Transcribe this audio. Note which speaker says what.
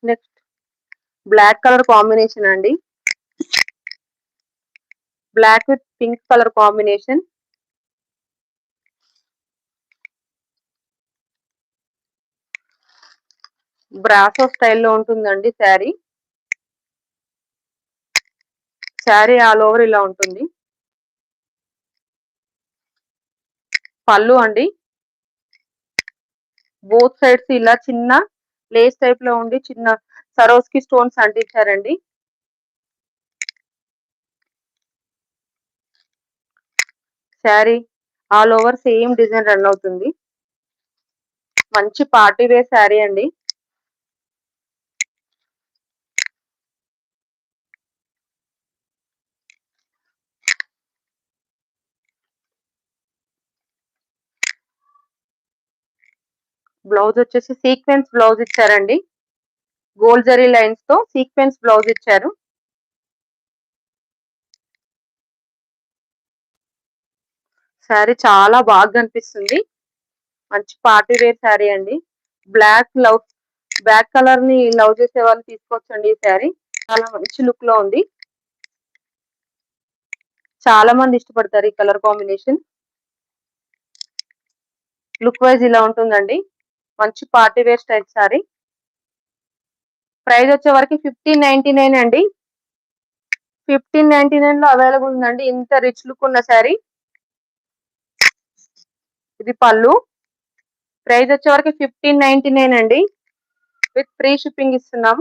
Speaker 1: Next black colour combination అండి. Black with pink colour combination. బ్రాసో స్టైల్లో ఉంటుందండి శారీ. శారీ ఆల్ ఓవర్ ఇలా ఉంటుంది. పళ్ళు అండి. బోత్ సైడ్స్ ఇలా చిన్న లేస్ టైప్ లో ఉండి చిన్న సరోస్కి స్టోన్స్ అంటించారండి. Sari all over same design run అవుతుంది. మంచి పార్టీ వేర్ శారీ అండి. బ్లౌజ్ వచ్చేసి సీక్వెన్స్ బ్లౌజ్ ఇచ్చారండి. గోల్డ్ జరీ లైన్స్ తో సీక్వెన్స్ బ్లౌజ్ ఇచ్చారు. శారీ చాలా బాగా కనిపిస్తుంది. మంచి పార్టీ వేర్ శారీ అండి. బ్లాక్ కలర్ ని లవ్ చేసే వాళ్ళు తీసుకోవచ్చండి. ఈ శారీ చాలా మంచి లుక్ లో ఉంది. చాలా మంది ఇష్టపడతారు ఈ కలర్ కాంబినేషన్. లుక్ వైజ్ ఇలా ఉంటుందండి. మంచి party wear style sari. Price వచ్చే వరకు 1599 అండి. 1599 లో అవైలబుల్ ఉందండి. ఇంత రిచ్ లుక్ ఉన్న శారీ. ఇది పళ్ళు. ప్రైస్ వచ్చే వరకు 1599 అండి. విత్ ఫ్రీ షిప్పింగ్ ఇస్తున్నాం.